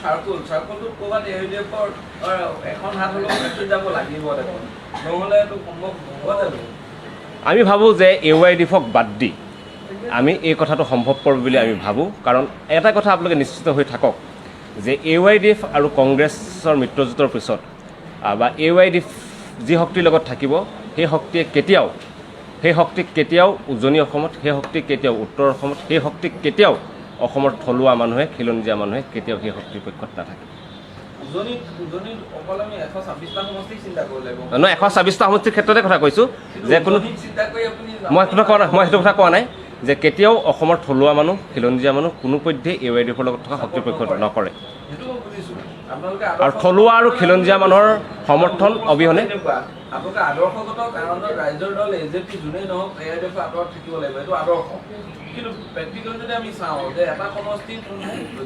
চাৰ্কলটোত ক'ৰবাত AIDF-ৰ এখন হাত হ'লেও মেছেজ যাব লাগিব দেখোন, নহ'লে এইটো সম্ভৱ হ'ব জানো? আমি ভাবোঁ যে AYDF-ক বাদ দি আমি এই কথাটো সম্ভৱপৰ বুলি আমি ভাবোঁ। কাৰণ এটা কথা আপোনালোকে নিশ্চিত হৈ থাকক যে AYDF আৰু কংগ্ৰেছৰ মিত্ৰজোঁটৰ পিছত বা AYDF যি শক্তিৰ লগত থাকিব সেই শক্তিক কেতিয়াও উজনি অসমত, সেই শক্তিক কেতিয়াও উত্তৰ অসমত, সেই শক্তিক কেতিয়াও অসমৰ থলুৱা মানুহে, খিলঞ্জীয়া মানুহে কেতিয়াও সেই শক্তিৰ পক্ষত নাথাকে। উজনিত অকল আমি 126টা সমষ্টিক চিন্তা কৰিব লাগিব। নহয়, 126টা সমষ্টিৰ ক্ষেত্ৰতে কথা কৈছোঁ যে কোনো চিন্তা কৰি আপুনি মই সেইটো কথা কোৱা নাই যে কেতিয়াও অসমৰ থলুৱা মানুহ, খিলঞ্জীয়া মানুহ কোনোপধ্যেই AYDF-ৰ লগত থকা শক্তিৰ পক্ষত নকৰে। সেইটো মই বুজিছোঁ। আপোনালোকে আৰু থলুৱা আৰু খিলঞ্জীয়া মানুহৰ সমৰ্থন অবিহনে আপোনালোকে আদৰ্শগত কাৰণত ৰাইজৰ দল AJP যোনেই নহওক AIDF আঁতৰত থাকিব লাগিব, এইটো আদৰ্শ। কিন্তু প্ৰেক্টিকেল যদি আমি চাওঁ যে এটা সমষ্টিত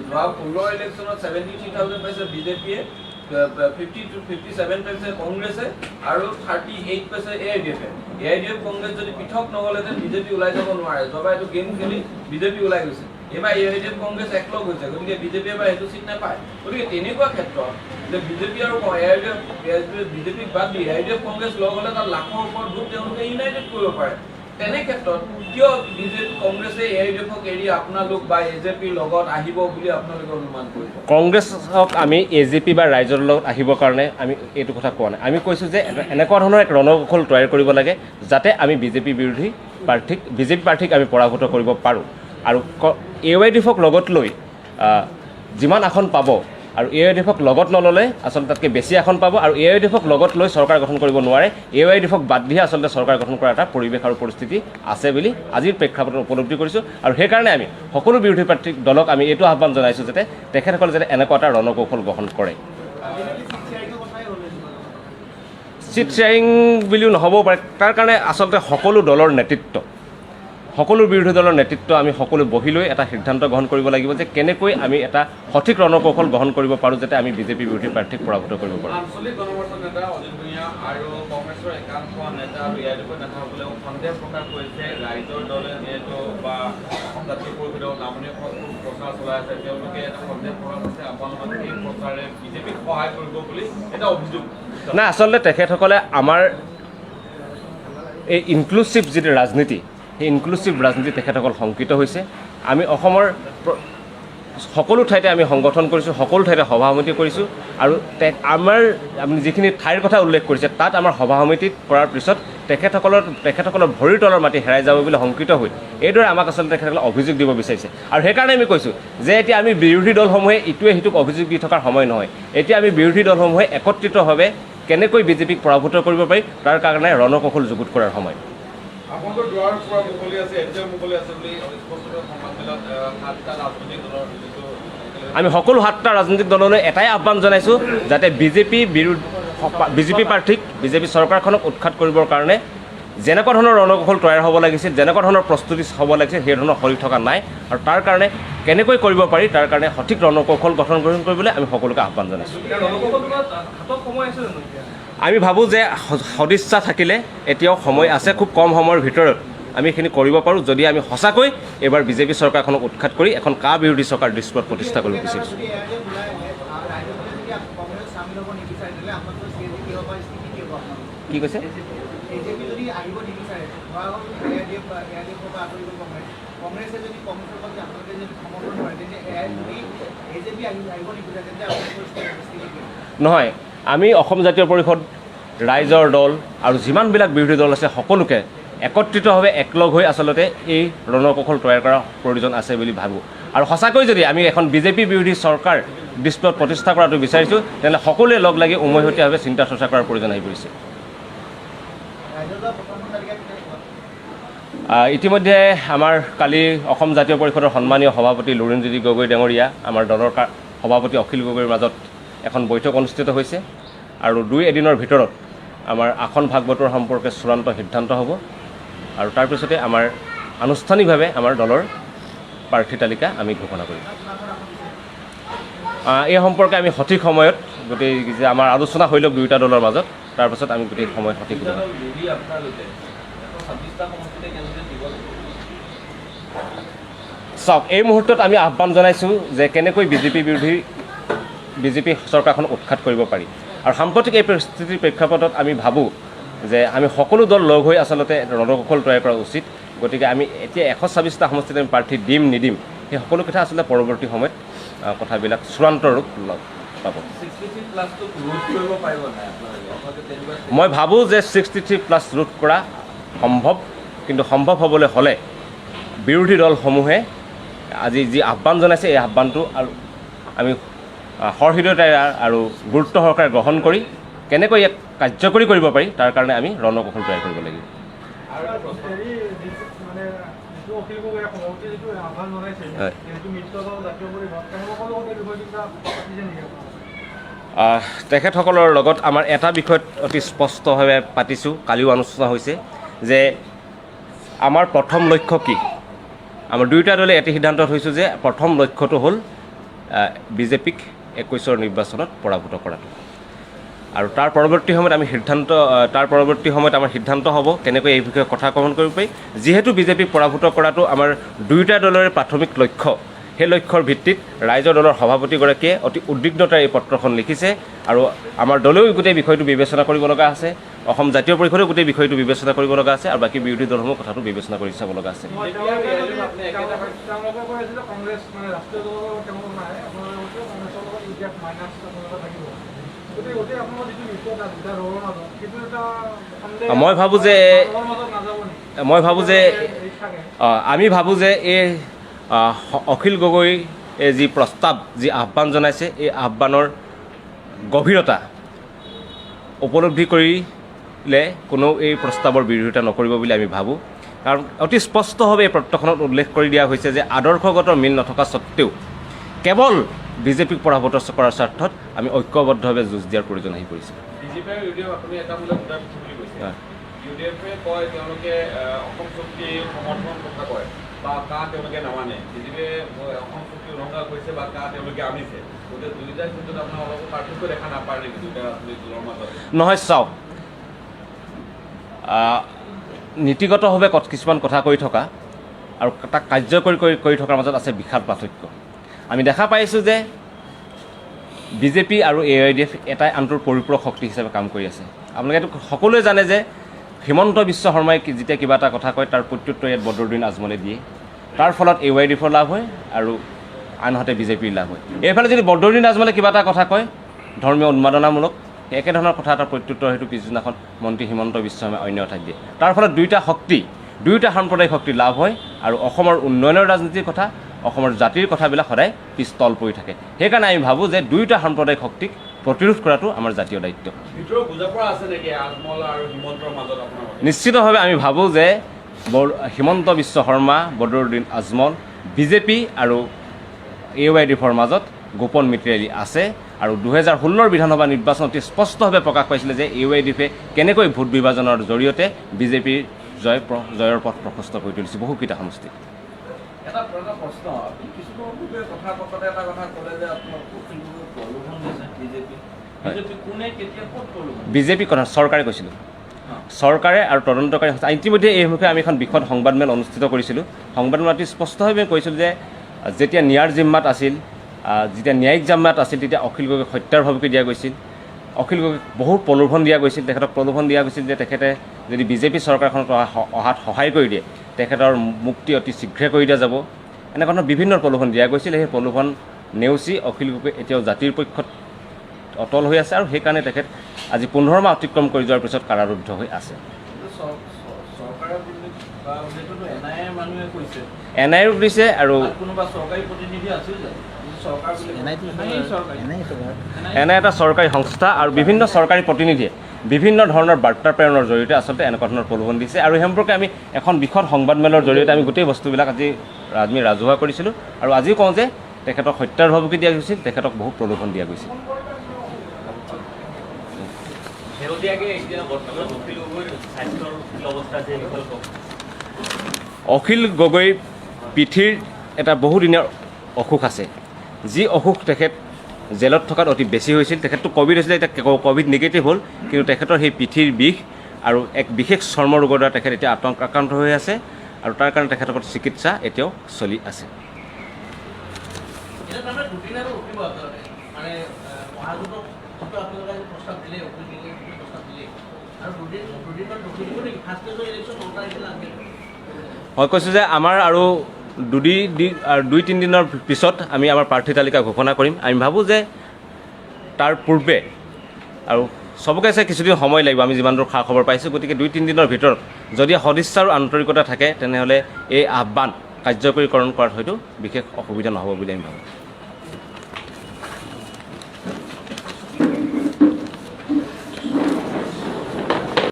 যোৱা 16 ইলেকশ্যনত 73,000 পাইছে BJP-য়ে, 57 পাইছে কংগ্ৰেছে আৰু 38 পাইছে AIDF-এ। AIDF কংগ্ৰেছ যদি পৃথক নহ'লেহেঁতেন BJP ওলাই যাব নোৱাৰে। যোৱাবাৰ এইটো গেম খেলি BJP ওলাই গৈছে, এইবাৰ AIDF কংগ্ৰেছ একলগ হৈছে, গতিকে BJP এবাৰ সেইটো চিট নাপায়। গতিকে তেনেকুৱা ক্ষেত্ৰত যে BJP আৰু BJPক বাদ দি AIDF কংগ্ৰেছ লগ হ'লে তাত লাখৰ ওপৰত ভোট তেওঁলোকে ইউনাইটেড কৰিব পাৰে। তেনে ক্ষেত্ৰত কিয় কংগ্ৰেছে AIDF-ক এৰি আপোনালোক বা AJPৰ লগত আহিব বুলি আপোনালোকে অনুমান কৰিব? কংগ্ৰেছক আমি AJP বা ৰাইজৰ লগত আহিবৰ কাৰণে আমি এইটো কথা কোৱা নাই। আমি কৈছোঁ যে এনেকুৱা ধৰণৰ এক ৰণকৌশল তৈয়াৰ কৰিব লাগে যাতে আমি BJP প্ৰাৰ্থীক আমি পৰাভূত কৰিব পাৰোঁ। আৰু AYDF-ক লগত লৈ যিমান আসন পাব আৰু AYDF-ক লগত নল'লে আচলতে তাতকৈ বেছি আসন পাব, আৰু AYDF-ক লগত লৈ চৰকাৰ গঠন কৰিব নোৱাৰে। AYDF-ক বাদ দিহে আচলতে চৰকাৰ গঠন কৰাৰ এটা পৰিৱেশ আৰু পৰিস্থিতি আছে বুলি আজিৰ প্ৰেক্ষাপটত উপলব্ধি কৰিছোঁ। আৰু সেইকাৰণে আমি সকলো বিৰোধী প্ৰাৰ্থী দলক আমি এইটো আহ্বান জনাইছোঁ যাতে তেখেতসকলে যাতে এনেকুৱা এটা ৰণকৌশল গ্ৰহণ কৰে। চিট শ্বেয়াৰিং বুলিও নহ'বও পাৰে, তাৰ কাৰণে আচলতে সকলো দলৰ নেতৃত্ব, সকলো বিৰোধী দলৰ নেতৃত্ব আমি সকলো বহি লৈ এটা সিদ্ধান্ত গ্ৰহণ কৰিব লাগিব যে কেনেকৈ আমি এটা সঠিক ৰণকৌশল গ্ৰহণ কৰিব পাৰোঁ যাতে আমি BJP বিৰোধী প্ৰাৰ্থীক পৰাভূত কৰিব পাৰোঁ। আঞ্চলিক গণপৰিষদ নেতা অজিত ভূঞা আৰু কংগ্ৰেছৰ একাংশ নেতা আৰু AIDF-ৰ নেতাসকলেও সন্দেহ প্ৰকাশ কৰিছে ৰাইজৰ দলে যিহেতু বা অসম জাতীয় পৰিষদৰ নামনি অসমত প্ৰচাৰ চলাই আছে, তেওঁলোকে এটা সন্দেহ প্ৰকাশ কৰিছে আপোনালোকে এই প্ৰচাৰে BJPক সহায় কৰিব বুলি এটা অভিযোগ। নাই, আচলতে তেখেতসকলে আমাৰ এই ইনক্লুচিভ যিটো ৰাজনীতি, সেই ইনক্লুচিভ ৰাজনীতি তেখেতসকল শংকিত হৈছে। আমি অসমৰ সকলো ঠাইতে আমি সংগঠন কৰিছোঁ, সকলো ঠাইতে সভা সমিতি কৰিছোঁ, আৰু আমাৰ আপুনি যিখিনি ঠাইৰ কথা উল্লেখ কৰিছে তাত আমাৰ সভা সমিতিত কৰাৰ পিছত তেখেতসকলৰ ভৰিৰ তলৰ মাটি হেৰাই যাব বুলি শংকিত হৈ এইদৰে আমাক আচলতে তেখেতসকলে অভিযোগ দিব বিচাৰিছে। আৰু সেইকাৰণে আমি কৈছোঁ যে এতিয়া আমি বিৰোধী দলসমূহে ইটোৱে সিটোক অভিযোগ দি থকাৰ সময় নহয়। এতিয়া আমি বিৰোধী দলসমূহে একত্ৰিতভাৱে কেনেকৈ BJPক পৰাভূত কৰিব পাৰি তাৰ কাৰণে ৰণকৌশল যুগুত কৰাৰ সময়। আপোনালোকৰ দুৱাৰ পৰা মুকলি আছে, এতিয়াও মুকলি আছে বুলি সংবাদমেলত 7টা ৰাজনৈতিক দলৰ আমি সকলো 7টা ৰাজনৈতিক দললৈ এটাই আহ্বান জনাইছোঁ যাতে BJP প্ৰাৰ্থীক, BJP চৰকাৰখনক উৎখাত কৰিবৰ কাৰণে যেনেকুৱা ধৰণৰ ৰণকৌশল তৈয়াৰ হ'ব লাগিছিল, যেনেকুৱা ধৰণৰ প্ৰস্তুতি হ'ব লাগিছিল সেই ধৰণৰ হৈ থকা নাই। আৰু তাৰ কাৰণে কেনেকৈ কৰিব পাৰি তাৰ কাৰণে সঠিক ৰণকৌশল গ্ৰহণ কৰিবলৈ আমি সকলোকে আহ্বান জনাইছোঁ। আমি ভাবোঁ যে সদিচ্ছা থাকিলে এতিয়াও সময় আছে, খুব কম সময়ৰ ভিতৰত আমি এইখিনি কৰিব পাৰোঁ যদি আমি সঁচাকৈ এইবাৰ BJP চৰকাৰখনক উৎখাত কৰি এখন কা বিৰোধী চৰকাৰ দৃশ্যত প্ৰতিষ্ঠা কৰিব বিচাৰিছোঁ। কি কৈছে? নহয়, আমি অসম জাতীয় পৰিষদ, ৰাইজৰ দল আৰু যিমানবিলাক বিৰোধী দল আছে সকলোকে একত্ৰিতভাৱে একলগ হৈ আচলতে এই ৰণকৌশল তৈয়াৰ কৰাৰ প্ৰয়োজন আছে বুলি ভাবোঁ। আৰু সঁচাকৈ যদি আমি এখন BJP বিৰোধী চৰকাৰ দৃশ্যত প্ৰতিষ্ঠা কৰাটো বিচাৰিছোঁ তেনেহ'লে সকলোৱে লগ লাগি উমৈহতীয়াভাৱে চিন্তা চৰ্চা কৰাৰ প্ৰয়োজন আহি পৰিছে। ইতিমধ্যে আমাৰ কালি অসম জাতীয় পৰিষদৰ সন্মানীয় সভাপতি লুৰিণজ্যোতি গগৈ ডাঙৰীয়া, আমাৰ দলৰ সভাপতি অখিল গগৈৰ মাজত এখন বৈঠক অনুষ্ঠিত হৈছে, আৰু 2 এদিনৰ ভিতৰত আমাৰ আসন ভাগ বতৰা সম্পৰ্কে চূড়ান্ত সিদ্ধান্ত হ'ব, আৰু তাৰপিছতে আমাৰ আনুষ্ঠানিকভাৱে আমাৰ দলৰ প্ৰাৰ্থী তালিকা আমি ঘোষণা কৰিম। এই সম্পৰ্কে আমি সঠিক সময়ত গোটেই যে আমাৰ আলোচনা হৈ লওক দুয়োটা দলৰ মাজত, তাৰপাছত আমি গোটেই সময়ত সঠিক হ'ব। চাওক, এই মুহূৰ্তত আমি আহ্বান জনাইছোঁ যে কেনেকৈ BJP বিৰোধী বিজেপি চৰকাৰখন উৎখাত কৰিব পাৰি আৰু সাম্প্ৰতিক এই পৰিস্থিতিৰ প্ৰেক্ষাপটত আমি ভাবোঁ যে আমি সকলো দল লগ হৈ আচলতে ৰণকৌশল তৈয়াৰ কৰা উচিত গতিকে আমি এতিয়া 126টা সমষ্টিত আমি প্ৰাৰ্থী দিম নিদিম সেই সকলো কথা আচলতে পৰৱৰ্তী সময়ত কথাবিলাক চূড়ান্ত ৰূপ পাব মই ভাবোঁ যে 63+ ৰোধ কৰা সম্ভৱ কিন্তু সম্ভৱ হ'বলৈ হ'লে বিৰোধী দলসমূহে আজি যি আহ্বান জনাইছে এই আহ্বানটো আৰু আমি সহৃদয়তাৰে আৰু গুৰুত্ব সহকাৰে গ্ৰহণ কৰি কেনেকৈ ইয়াক কাৰ্যকৰী কৰিব পাৰি তাৰ কাৰণে আমি ৰণকৌশল তৈয়াৰ কৰিব লাগিব তেখেতসকলৰ লগত আমাৰ এটা বিষয়ত অতি স্পষ্টভাৱে পাতিছোঁ কালিও আলোচনা হৈছে যে আমাৰ প্ৰথম লক্ষ্য কি আমাৰ দুয়োটা দলে এটি সিদ্ধান্তত হৈছোঁ যে প্ৰথম লক্ষ্যটো হ'ল বিজেপিক 21ৰ নিৰ্বাচনত পৰাভূত কৰাটো আৰু তাৰ পৰৱৰ্তী সময়ত আমাৰ সিদ্ধান্ত হ'ব কেনেকৈ এই বিষয়ে কথা গ্ৰহণ কৰিব পাৰি যিহেতু বিজেপিক পৰাভূত কৰাটো আমাৰ দুয়োটা দলৰে প্ৰাথমিক লক্ষ্য সেই লক্ষ্যৰ ভিত্তিত ৰাইজৰ দলৰ সভাপতিগৰাকীয়ে অতি উদ্বিগ্নতাৰে এই পত্ৰখন লিখিছে আৰু আমাৰ দলেও গোটেই বিষয়টো বিবেচনা কৰিব লগা আছে অসম জাতীয় পৰিষদেও গোটেই বিষয়টো বিবেচনা কৰিব লগা আছে আৰু বাকী বিৰোধী দলসমূহ কথাটো বিবেচনা কৰি চাব লগা আছে মই ভাবোঁ যে আমি ভাবোঁ যে এই অখিল গগৈ যি প্ৰস্তাৱ যি আহ্বান জনাইছে এই আহ্বানৰ গভীৰতা উপলব্ধি কৰিলে কোনো এই প্ৰস্তাৱৰ বিৰোধিতা নকৰিব বুলি আমি ভাবোঁ কাৰণ অতি স্পষ্টভাৱে এই পত্ৰখনত উল্লেখ কৰি দিয়া হৈছে যে আদৰ্শগত মিল নথকা স্বত্তেও কেৱল বিজেপিক পৰাভূত কৰাৰ স্বাৰ্থত আমি ঐক্যবদ্ধভাৱে যুঁজ দিয়াৰ প্ৰয়োজন আহি পৰিছে ইউডিএফে কয় তেওঁলোকে অসম চুক্তি সমৰ্থন কথা কয় বা কা তেওঁলোকে নামানে বিজেপিয়ে অসম চুক্তি উলংঘা কৰিছে বা কা তেওঁলোকে আনিছে গতিকে দুয়োটাৰ ক্ষেত্ৰত আপোনাৰ অলপ পাৰ্থক্য দেখা নাপায় নেকি দুয়োটা দলৰ মাজত নহয় চাওক নীতিগতভাৱে কিছুমান কথা কৈ থকা আৰু তাক কাৰ্যকৰী কৰি থকাৰ মাজত আছে বিশাল পাৰ্থক্য আমি দেখা পাইছোঁ যে বিজেপি আৰু AIDF এটাই আনটোৰ পৰিপূৰক শক্তি হিচাপে কাম কৰি আছে আপোনালোকে এইটো সকলোৱে জানে যে হিমন্ত বিশ্ব শৰ্মাই যেতিয়া কিবা এটা কথা কয় তাৰ প্ৰত্যুত্তৰ ইয়াত বদৰুদ্দিন আজমলে দিয়ে তাৰ ফলত AIDFৰ লাভ হয় আৰু আনহাতে বিজেপিৰ লাভ হয় এইফালে যদি বদৰুদ্দিন আজমলে কিবা এটা কথা কয় ধৰ্মীয় উন্মাদনামূলক একেধৰণৰ কথা এটা প্ৰত্যুত্তৰ সেইটো পিছদিনাখন মন্ত্ৰী হিমন্ত বিশ্ব শৰ্মাই অন্য ঠাইত দিয়ে তাৰ ফলত দুয়োটা সাম্প্ৰদায়িক শক্তি লাভ হয় আৰু অসমৰ উন্নয়নৰ ৰাজনীতিৰ কথা অসমৰ জাতিৰ কথাবিলাক সদায় পিছতল পৰি থাকে সেইকাৰণে আমি ভাবোঁ যে দুয়োটা সাম্প্ৰদায়িক শক্তিক প্ৰতিৰোধ কৰাটো আমাৰ জাতীয় দায়িত্ব নিশ্চিতভাৱে আমি ভাবোঁ যে হিমন্ত বিশ্ব শৰ্মা বদৰুদ্দিন আজমল বিজেপি আৰু AIDFৰ মাজত গোপন মিত্ৰালি আছে আৰু 2016 বিধানসভা নিৰ্বাচন অতি স্পষ্টভাৱে প্ৰকাশ পাইছিলে যে AIDFে কেনেকৈ ভোট বিভাজনৰ জৰিয়তে বিজেপিৰ জয়ৰ পথ প্ৰশস্ত কৰি তুলিছে বহুকেইটা সমষ্টিত এটা প্ৰশ্ন কিছুমান কথা এটা কথা ক'লে যে আপোনাৰ প্ৰলোভন দিছে বিজেপি কথা চৰকাৰে কৈছিলোঁ চৰকাৰে আৰু তদন্তকাৰী ইতিমধ্যে এই বিষয়ে আমি এখন বিশদ সংবাদমেল অনুষ্ঠিত কৰিছিলোঁ সংবাদমেল অতি স্পষ্টভাৱে কৈছিলোঁ যে যেতিয়া ন্যায়ৰ জিম্মাত আছিল যেতিয়া ন্যায়িক জিম্মাত আছিল তেতিয়া অখিল গগৈক হত্যাৰ ভাবুকি দিয়া গৈছিল অখিল গগৈক বহুত প্ৰলোভন দিয়া গৈছিল তেখেতক প্ৰলোভন দিয়া গৈছিল যে তেখেতে যদি বিজেপি চৰকাৰখনত অহাত সহায় কৰি দিয়ে তেখেতৰ মুক্তি অতি শীঘ্ৰে কৰি দিয়া যাব এনেকুৱা ধৰণৰ বিভিন্ন প্ৰলোভন দিয়া গৈছিল সেই প্ৰলোভন নেওচি অখিল গগৈ এতিয়াও জাতিৰ পক্ষত অটল হৈ আছে আৰু সেইকাৰণে তেখেত আজি 15 মাহ অতিক্ৰম কৰি যোৱাৰ পিছত কাৰাৰুদ্ধ হৈ আছে NIA দিছে আৰু NIA এটা চৰকাৰী সংস্থা আৰু বিভিন্ন চৰকাৰী প্ৰতিনিধিয়ে বিভিন্ন ধৰণৰ বাৰ্তা প্ৰেৰণৰ জৰিয়তে আচলতে এনেকুৱা ধৰণৰ প্ৰলোভন দিছে আৰু এই সম্পৰ্কে আমি এখন বিশদ সংবাদমেলৰ জৰিয়তে আমি গোটেই বস্তুবিলাক আজি আমি ৰাজহুৱা কৰিছিলোঁ আৰু আজিও কওঁ যে তেখেতক হত্যাৰ ভাবুকি দিয়া গৈছিল তেখেতক বহুত প্ৰলোভন দিয়া গৈছিল অখিল গগৈ পিঠিৰ এটা বহুদিনীয়া অসুখ আছে যি অসুখ তেখেত জেলত থকাত অতি বেছি হৈছিল তেখেতটো ক'ভিড হৈছিলে এতিয়া ক'ভিড নিগেটিভ হ'ল কিন্তু তেখেতৰ সেই পিঠিৰ বিষ আৰু এক বিশেষ চৰ্ম ৰোগৰ দ্বাৰা তেখেত এতিয়া আক্ৰান্ত হৈ আছে আৰু তাৰ কাৰণে তেখেতৰ চিকিৎসা এতিয়াও চলি আছে মহাজোঁটক যিটো আপোনালোকে আজি প্ৰস্তাৱ দিলে অখিল গগৈয়ে প্ৰস্তাৱ দিলে আৰু দুদিনমান ৰখি দিব নেকি ফাৰ্ষ্ট ষ্টেজৰ ইলেকশ্যন 9 তাৰিখে লাগে মই কৈছোঁ যে আমাৰ আৰু 2-3 দিনৰ পিছত আমি আমাৰ প্ৰাৰ্থী তালিকা ঘোষণা কৰিম আমি ভাবোঁ যে তাৰ পূৰ্বে আৰু চবকে চাই কিছুদিন সময় লাগিব আমি যিমান দূৰ খা খবৰ পাইছোঁ গতিকে 2-3 দিনৰ ভিতৰত যদি সদিচ্ছা আৰু আন্তৰিকতা থাকে তেনেহ'লে এই আহ্বান কাৰ্যকৰীকৰণ কৰাত হয়তো বিশেষ অসুবিধা নহ'ব বুলি আমি ভাবোঁ